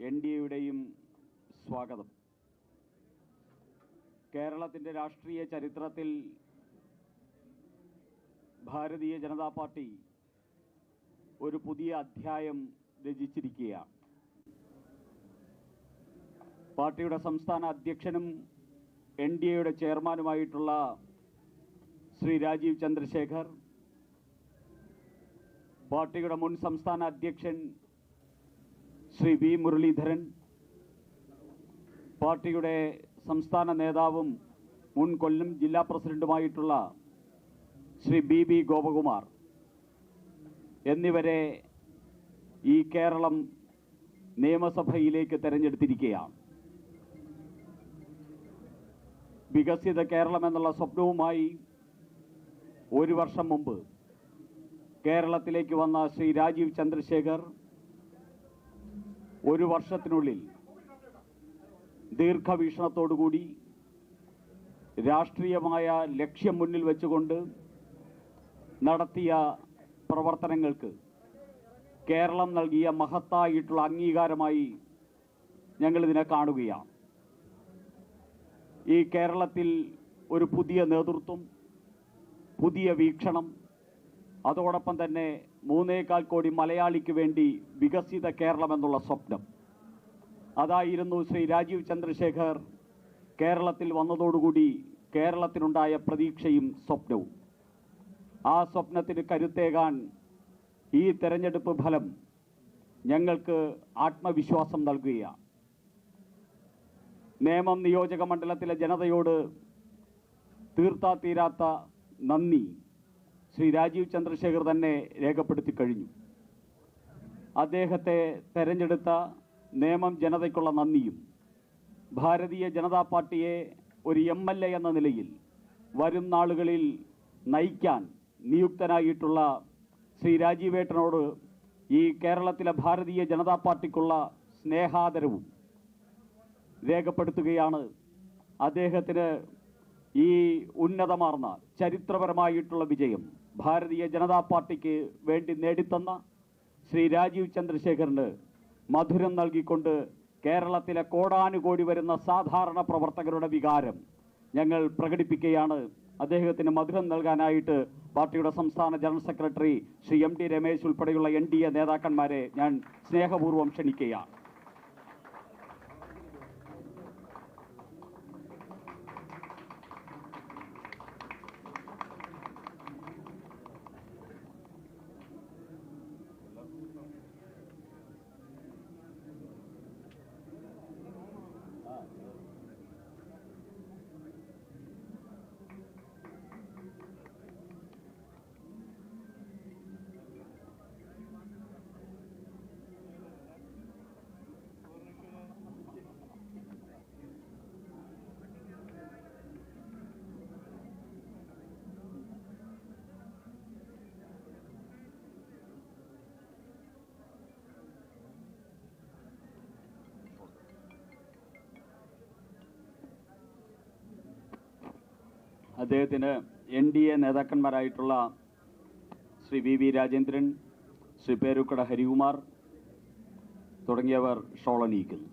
എൻ.ഡി.എയുടെയും സ്വാഗതം. കേരളത്തിൻ്റെ രാഷ്ട്രീയ ചരിത്രത്തിൽ ഭാരതീയ ജനതാ പാർട്ടി ഒരു പുതിയ അധ്യായം രചിച്ചിരിക്കുകയാണ്. പാർട്ടിയുടെ സംസ്ഥാന അധ്യക്ഷനും എൻ.ഡി.എയുടെ ചെയർമാനുമായിട്ടുള്ള ശ്രീ രാജീവ് ചന്ദ്രശേഖർ, പാർട്ടിയുടെ മുൻ സംസ്ഥാന അധ്യക്ഷൻ ശ്രീ വി മുരളീധരൻ, പാർട്ടിയുടെ സംസ്ഥാന നേതാവും മുൻ കൊല്ലം ജില്ലാ പ്രസിഡന്റുമായിട്ടുള്ള ശ്രീ ബി ഗോപകുമാർ എന്നിവരെ ഈ കേരളം നിയമസഭയിലേക്ക് തെരഞ്ഞെടുത്തിരിക്കുകയാണ്. വികസിത കേരളം എന്നുള്ള സ്വപ്നവുമായി ഒരു വർഷം മുമ്പ് കേരളത്തിലേക്ക് വന്ന ശ്രീ രാജീവ് ചന്ദ്രശേഖർ ഒരു വർഷത്തിനുള്ളിൽ ദീർഘവീക്ഷണത്തോടുകൂടി രാഷ്ട്രീയമായ ലക്ഷ്യം മുന്നിൽ വെച്ചുകൊണ്ട് നടത്തിയ പ്രവർത്തനങ്ങൾക്ക് കേരളം നൽകിയ മഹത്തായിട്ടുള്ള അംഗീകാരമായി ഞങ്ങളിതിനെ കാണുകയാണ്. ഈ കേരളത്തിൽ ഒരു പുതിയ നേതൃത്വം, പുതിയ വീക്ഷണം, അതോടൊപ്പം തന്നെ 3.25 കോടി മലയാളിക്ക് വേണ്ടി വികസിത കേരളം എന്നുള്ള സ്വപ്നം, അതായിരുന്നു ശ്രീ രാജീവ് ചന്ദ്രശേഖർ കേരളത്തിൽ വന്നതോടുകൂടി കേരളത്തിനുണ്ടായ പ്രതീക്ഷയും സ്വപ്നവും. ആ സ്വപ്നത്തിന് കരുത്തേകാൻ ഈ തെരഞ്ഞെടുപ്പ് ഫലം ഞങ്ങൾക്ക് ആത്മവിശ്വാസം നൽകുകയാണ്. നേമം നിയോജക മണ്ഡലത്തിലെ ജനതയോട് തീർത്താ തീരാത്ത നന്ദി ശ്രീ രാജീവ് ചന്ദ്രശേഖർ തന്നെ രേഖപ്പെടുത്തി കഴിഞ്ഞു. അദ്ദേഹത്തെ തെരഞ്ഞെടുത്ത നേമം ജനതയ്ക്കുള്ള നന്ദിയും ഭാരതീയ ജനതാ പാർട്ടിയെ ഒരു MLA എന്ന നിലയിൽ വരും നാളുകളിൽ നയിക്കാൻ നിയുക്തനായിട്ടുള്ള ശ്രീ രാജീവേട്ടനോട് ഈ കേരളത്തിലെ ഭാരതീയ ജനതാ പാർട്ടിക്കുള്ള സ്നേഹാദരവും രേഖപ്പെടുത്തുകയാണ്. അദ്ദേഹത്തിന് ഈ ഉന്നതമാർന്ന ചരിത്രപരമായിട്ടുള്ള വിജയം ഭാരതീയ ജനതാ പാർട്ടിക്ക് വേണ്ടി നേടിത്തന്ന ശ്രീ രാജീവ് ചന്ദ്രശേഖറിന് മധുരം നൽകിക്കൊണ്ട് കേരളത്തിലെ കോടാനുകോടി വരുന്ന സാധാരണ പ്രവർത്തകരുടെ വികാരം ഞങ്ങൾ പ്രകടിപ്പിക്കുകയാണ്. അദ്ദേഹത്തിന് മധുരം നൽകാനായിട്ട് പാർട്ടിയുടെ സംസ്ഥാന general secretary Shri MT Ramesh ഉൾപ്പെടെയുള്ള NDA നേതാക്കന്മാരെ ഞാൻ സ്നേഹപൂർവ്വം ക്ഷണിക്കുകയാണ്. അദ്ദേഹത്തിന് NDA നേതാക്കന്മാരായിട്ടുള്ള ശ്രീ VV രാജേന്ദ്രൻ, ശ്രീ പേരുക്കട ഹരികുമാർ തുടങ്ങിയവർ ഷോൾ അണിയിക്കുന്നു.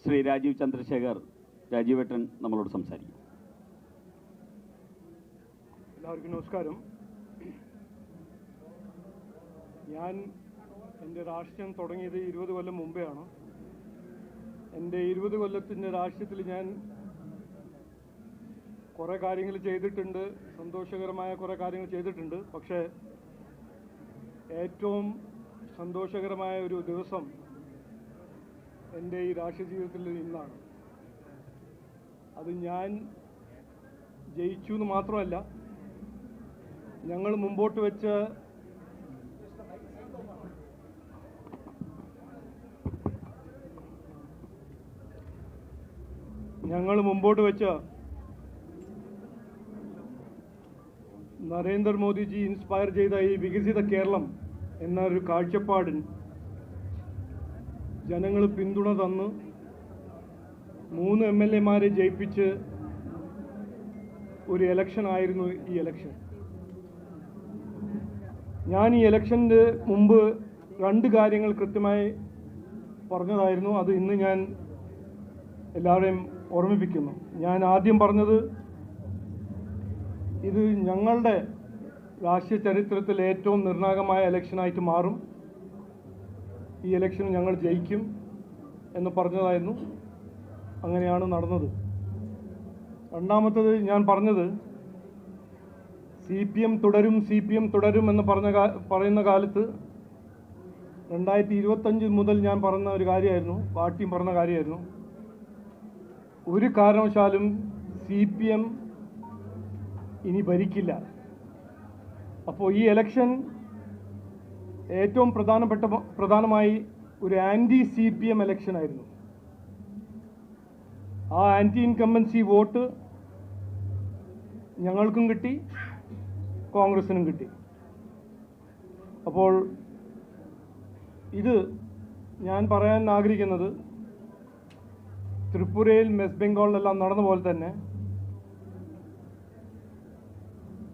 ശ്രീ രാജീവ് ചന്ദ്രശേഖർ, രാജീവേട്ടൻ നമ്മളോട് സംസാരിക്കും. എല്ലാവർക്കും നമസ്കാരം. ഞാൻ എൻ്റെ രാഷ്ട്രീയം തുടങ്ങിയത് 20 കൊല്ലം മുമ്പെയാണ്. എൻ്റെ 20 കൊല്ലത്തിൻ്റെ രാഷ്ട്രീയത്തിൽ ഞാൻ കുറേ കാര്യങ്ങൾ ചെയ്തിട്ടുണ്ട്, സന്തോഷകരമായ കുറേ കാര്യങ്ങൾ ചെയ്തിട്ടുണ്ട്. പക്ഷേ ഏറ്റവും സന്തോഷകരമായ ഒരു ദിവസം എൻ്റെ ഈ രാഷ്ട്രീയ ജീവിതത്തിൽ ഇന്നാണ്. അത് ഞാൻ ജയിച്ചു എന്ന് മാത്രമല്ല, ഞങ്ങൾ മുമ്പോട്ട് വെച്ച നരേന്ദ്രമോദിജി ഇൻസ്പയർ ചെയ്ത ഈ വികസിത കേരളം എന്നൊരു കാഴ്ചപ്പാടിന് ജനങ്ങൾ പിന്തുണ തന്ന് 3 MLA-മാരെ ജയിപ്പിച്ച് ഒരു ഇലക്ഷൻ ആയിരുന്നു ഈ ഇലക്ഷൻ. ഞാൻ ഈ ഇലക്ഷൻ്റെ മുമ്പ് 2 കാര്യങ്ങൾ കൃത്യമായി പറഞ്ഞതായിരുന്നു. അത് ഇന്ന് ഞാൻ എല്ലാവരെയും ഓർമ്മിപ്പിക്കുന്നു. ഞാൻ ആദ്യം പറഞ്ഞത്, ഇത് ഞങ്ങളുടെ രാഷ്ട്രീയ ചരിത്രത്തിൽ ഏറ്റവും നിർണായകമായ ഇലക്ഷനായിട്ട് മാറും, ഈ ഇലക്ഷൻ ഞങ്ങൾ ജയിക്കും എന്ന് പറഞ്ഞതായിരുന്നു. അങ്ങനെയാണ് നടന്നത്. രണ്ടാമത്തത് ഞാൻ പറഞ്ഞത്, CPM തുടരും എന്ന് പറയുന്ന കാലത്ത് 2025 മുതൽ ഞാൻ പറഞ്ഞ ഒരു കാര്യമായിരുന്നു, പാർട്ടിയും പറഞ്ഞ കാര്യമായിരുന്നു, ഒരു കാരണവശാലും CPM ഇനി ഭരിക്കില്ല. അപ്പോൾ ഈ ഇലക്ഷൻ ഏറ്റവും പ്രധാനമായി ഒരു ആൻറ്റി CPM ഇലക്ഷൻ ആയിരുന്നു. ആ ആൻറ്റി ഇൻകംബൻസി വോട്ട് ഞങ്ങൾക്കും കിട്ടി, കോൺഗ്രസിനും കിട്ടി. അപ്പോൾ ഇത് ഞാൻ പറയാൻ ആഗ്രഹിക്കുന്നത്, ത്രിപുരയിൽ വെസ്റ്റ് ബംഗാളിലെല്ലാം നടന്ന പോലെ തന്നെ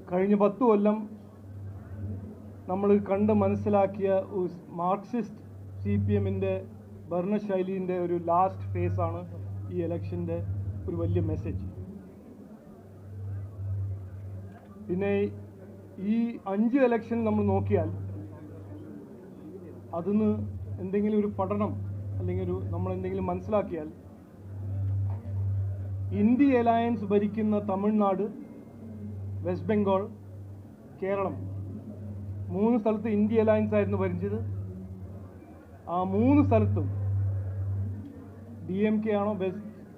കഴിഞ്ഞ 10 കൊല്ലം നമ്മൾ കണ്ട് മനസ്സിലാക്കിയ മാർക്സിസ്റ്റ് CPM-ൻ്റെ ഭരണശൈലിൻ്റെ ഒരു ലാസ്റ്റ് ഫേസാണ് ഈ ഇലക്ഷൻ്റെ ഒരു വലിയ മെസ്സേജ്. പിന്നെ ഈ 5 ഇലക്ഷൻ നമ്മൾ നോക്കിയാൽ അതിന് എന്തെങ്കിലും ഒരു പഠനം അല്ലെങ്കിൽ നമ്മൾ എന്തെങ്കിലും മനസ്സിലാക്കിയാൽ, ഇന്ത്യ അലയൻസ് ഭരിക്കുന്ന തമിഴ്നാട്, വെസ്റ്റ് ബംഗാൾ, കേരളം 3 സ്ഥലത്ത് ഇന്ത്യ അലയൻസ് ആയിരുന്നു ഭരിച്ചത്. ആ 3 സ്ഥലത്തും DMK ആണോ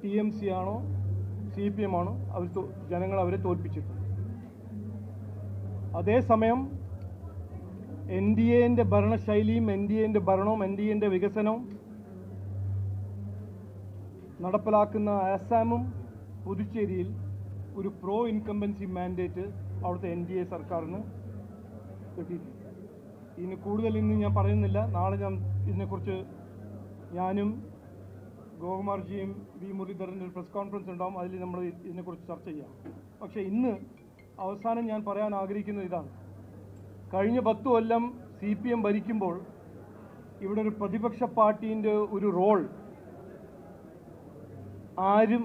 TMC ആണോ CPM ആണോ ജനങ്ങൾ അവരെ തോൽപ്പിച്ചിട്ടുണ്ട്. അതേസമയം NDA-ൻ്റെ ഭരണശൈലിയും NDA-ൻ്റെ ഭരണവും NDA-ൻ്റെ വികസനവും നടപ്പിലാക്കുന്ന ആസാമും പുതുച്ചേരിയിൽ ഒരു പ്രോ ഇൻകംബൻസി മാൻഡേറ്റ് അവിടുത്തെ NDA സർക്കാരിന് കിട്ടിയിട്ടുണ്ട്. ഇതിന് കൂടുതൽ ഇന്ന് ഞാൻ പറയുന്നില്ല. നാളെ ഞാൻ ഇതിനെക്കുറിച്ച് ഞാനും ഗോകുമാർജിയും V. മുരളീധരൻ്റെ ഒരു പ്രസ് കോൺഫറൻസ് ഉണ്ടാകും, അതിൽ നമ്മൾ ഇതിനെക്കുറിച്ച് ചർച്ച ചെയ്യാം. പക്ഷേ ഇന്ന് അവസാനം ഞാൻ പറയാൻ ആഗ്രഹിക്കുന്നത് ഇതാണ്. കഴിഞ്ഞ 10 കൊല്ലം CPM ഭരിക്കുമ്പോൾ ഇവിടെ ഒരു പ്രതിപക്ഷ പാർട്ടീൻ്റെ ഒരു റോൾ ആരും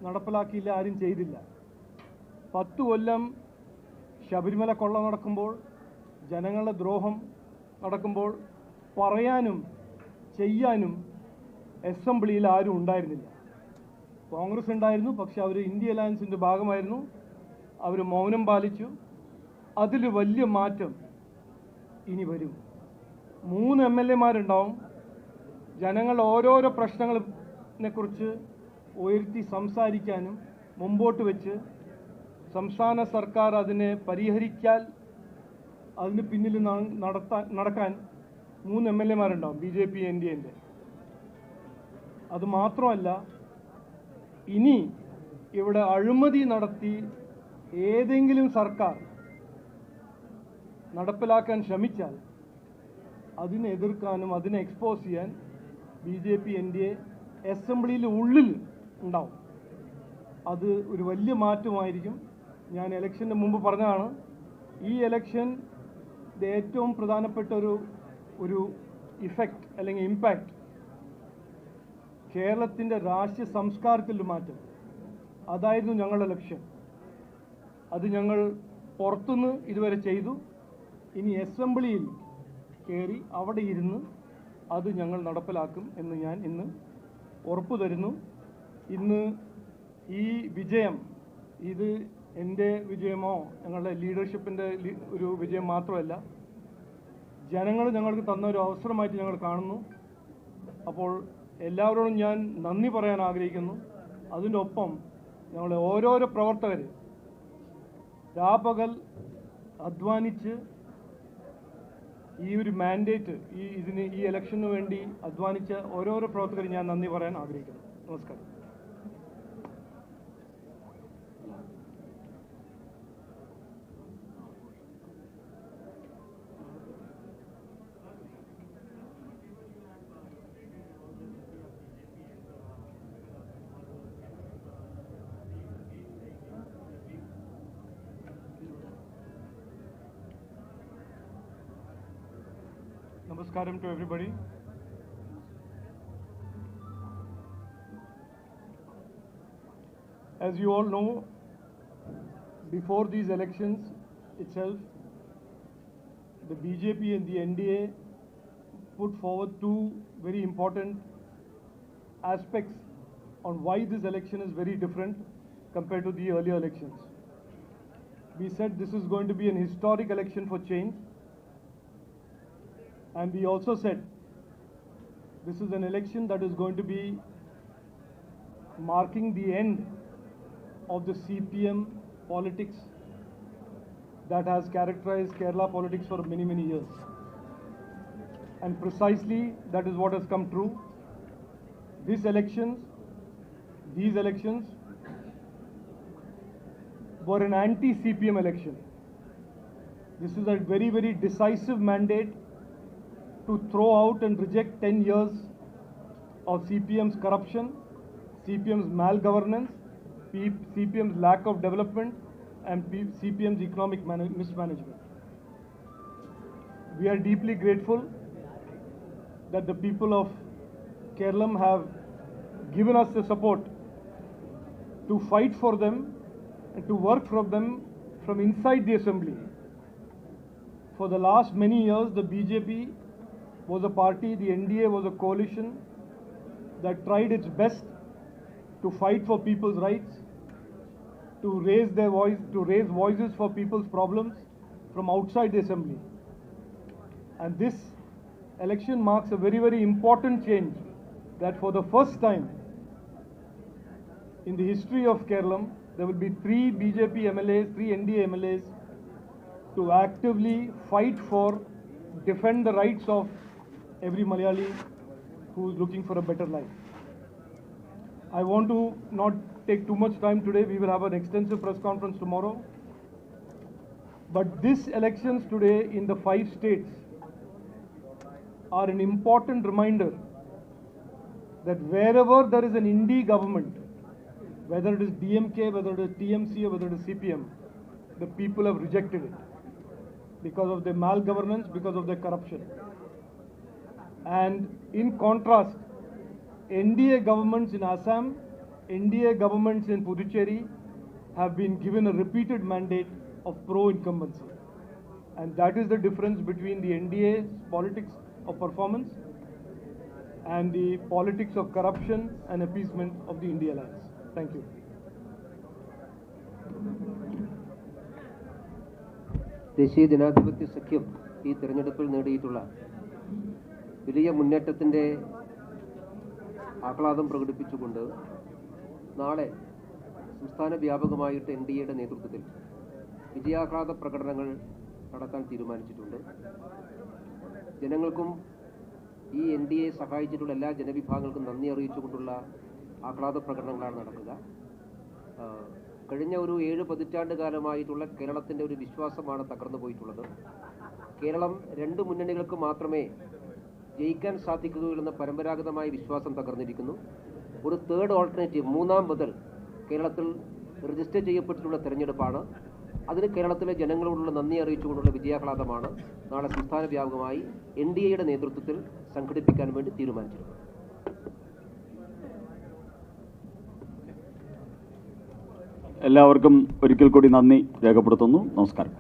നടപ്പിലാക്കിയില്ല, ആരും ചെയ്തില്ല. 10 കൊല്ലം ശബരിമല കൊള്ള നടക്കുമ്പോൾ, ജനങ്ങളുടെ ദ്രോഹം നടക്കുമ്പോൾ പറയാനും ചെയ്യാനും അസംബ്ലിയിൽ ആരും ഉണ്ടായിരുന്നില്ല. കോൺഗ്രസ് ഉണ്ടായിരുന്നു, പക്ഷെ അവർ ഇന്ത്യ അലയൻസിൻ്റെ ഭാഗമായിരുന്നു, അവർ മൗനം പാലിച്ചു. അതിൽ വലിയ മാറ്റം ഇനി വരും. 3 MLA-മാരുണ്ടാവും. ജനങ്ങൾ ഓരോരോ പ്രശ്നങ്ങളെക്കുറിച്ച് ഉയർത്തി സംസാരിക്കാനും മുമ്പോട്ട് വെച്ച് സംസ്ഥാന സർക്കാർ അതിനെ പരിഹരിക്കാൻ അതിന് പിന്നിൽ നടക്കാൻ 3 MLA-മാരുണ്ടാവും, BJP NDA-ൻ്റെ. അതുമാത്രമല്ല, ഇനി ഇവിടെ അഴിമതി നടത്തി ഏതെങ്കിലും സർക്കാർ നടപ്പിലാക്കാൻ ശ്രമിച്ചാൽ അതിനെ എതിർക്കാനും അതിനെ എക്സ്പോസ് ചെയ്യാൻ BJP NDA അസംബ്ലിയിൽ ഉള്ളിൽ ഉണ്ടാവും. അത് ഒരു വലിയ മാറ്റമായിരിക്കും. ഞാൻ ഇലക്ഷൻ്റെ മുമ്പ് പറഞ്ഞതാണ്, ഈ ഇലക്ഷൻ ഏറ്റവും പ്രധാനപ്പെട്ട ഒരു ഇഫക്റ്റ് അല്ലെങ്കിൽ ഇമ്പാക്റ്റ് കേരളത്തിൻ്റെ രാഷ്ട്രീയ സംസ്കാരത്തിൽ മാറ്റം. അതായിരുന്നു ഞങ്ങളുടെ ലക്ഷ്യം. അത് ഞങ്ങൾ പുറത്തുനിന്ന് ഇതുവരെ ചെയ്തു. ഇനി അസംബ്ലിയിൽ കയറി അവിടെ ഇരുന്ന് അത് ഞങ്ങൾ നടപ്പിലാക്കും എന്ന് ഞാൻ ഇന്ന് ഉറപ്പു തരുന്നു. ഇന്ന് ഈ വിജയം ഇത് എൻ്റെ വിജയമോ ഞങ്ങളുടെ ലീഡർഷിപ്പിൻ്റെ ഒരു വിജയം മാത്രമല്ല, ജനങ്ങൾ ഞങ്ങൾക്ക് തന്ന ഒരു അവസരമായിട്ട് ഞങ്ങൾ കാണുന്നു. അപ്പോൾ എല്ലാവരോടും ഞാൻ നന്ദി പറയാൻ ആഗ്രഹിക്കുന്നു. അതിൻ്റെ ഒപ്പം ഞങ്ങളുടെ ഓരോരോ പ്രവർത്തകർ രാപകൽ അധ്വാനിച്ച് ഈ ഒരു മാൻഡേറ്റ് ഈ ഇലക്ഷന് വേണ്ടി അധ്വാനിച്ച ഓരോരോ പ്രവർത്തകരും ഞാൻ നന്ദി പറയാൻ ആഗ്രഹിക്കുന്നു. നമസ്കാരം. Namaskaram to everybody. As you all know, before these elections itself, the BJP and the NDA put forward two very important aspects on why this election is very different compared to the earlier elections. We said this is going to be an historic election for change. And we also said this is an election that is going to be marking the end of the CPM politics that has characterized Kerala politics for many, many years. And precisely that is what has come true. These elections were an anti-CPM election. This is a very, very decisive mandate to throw out and reject 10 years of CPM's corruption, CPM's malgovernance, CPM's lack of development, and CPM's economic mismanagement. We are deeply grateful that the people of Kerala have given us the support to fight for them and to work for them from inside the assembly. For the last many years, the BJP was a party, the NDA was a coalition that tried its best to fight for people's rights, to raise their voice, to raise voices for people's problems from outside the assembly. And this election marks a very, very important change, that for the first time in the history of Kerala, there will be 3 BJP MLAs, 3 NDA MLAs to actively fight for, defend the rights of every Malayali who is looking for a better life. I want to not take too much time today. We will have an extensive press conference tomorrow. But these elections today in the 5 states are an important reminder that wherever there is an indie government, whether it is DMK, whether it is TMC, or whether it is CPM, the people have rejected it because of their malgovernance, because of their corruption. And in contrast, NDA governments in Assam, NDA governments in Puducherry have been given a repeated mandate of pro-incumbency. And that is the difference between the NDA's politics of performance and the politics of corruption and appeasement of the India Alliance. Thank you. ദേശീയ ജനാധിപത്യ സഖ്യം ഈ തെരഞ്ഞെടുപ്പിൽ നേടിയിട്ടുള്ള വലിയ മുന്നേറ്റത്തിൻ്റെ ആഹ്ലാദം പ്രകടിപ്പിച്ചുകൊണ്ട് നാളെ സംസ്ഥാന വ്യാപകമായിട്ട് NDAയുടെ നേതൃത്വത്തിൽ വിജയാഹ്ലാദ പ്രകടനങ്ങൾ നടത്താൻ തീരുമാനിച്ചിട്ടുണ്ട്. ജനങ്ങൾക്കും ഈ NDA സഹായിച്ചിട്ടുള്ള എല്ലാ ജനവിഭാഗങ്ങൾക്കും നന്ദി അറിയിച്ചുകൊണ്ടുള്ള ആഹ്ലാദ പ്രകടനങ്ങളാണ് നടക്കുക. കഴിഞ്ഞ ഒരു 7 പതിറ്റാണ്ട് കാലമായിട്ടുള്ള കേരളത്തിൻ്റെ ഒരു വിശ്വാസമാണ് തകർന്നു പോയിട്ടുള്ളത്. കേരളം 2 മുന്നണികൾക്ക് മാത്രമേ ജയിക്കാൻ സാധിക്കുകയുള്ളെന്ന പരമ്പരാഗതമായ വിശ്വാസം തകർന്നിരിക്കുന്നു. ഒരു തേർഡ് ഓൾട്ടർനേറ്റീവ്, 3ാം ബദൽ കേരളത്തിൽ രജിസ്റ്റർ ചെയ്യപ്പെട്ടിട്ടുള്ള തെരഞ്ഞെടുപ്പാണ്. അതിന് കേരളത്തിലെ ജനങ്ങളോടുള്ള നന്ദി അറിയിച്ചുകൊണ്ടുള്ള വിജയാഹ്ലാദമാണ് നാളെ സംസ്ഥാന വ്യാപകമായി NDAയുടെ നേതൃത്വത്തിൽ സംഘടിപ്പിക്കാൻ വേണ്ടി തീരുമാനിച്ചിട്ടുണ്ട്. എല്ലാവർക്കും ഒരിക്കൽ കൂടി നന്ദി രേഖപ്പെടുത്തുന്നു. നമസ്കാരം.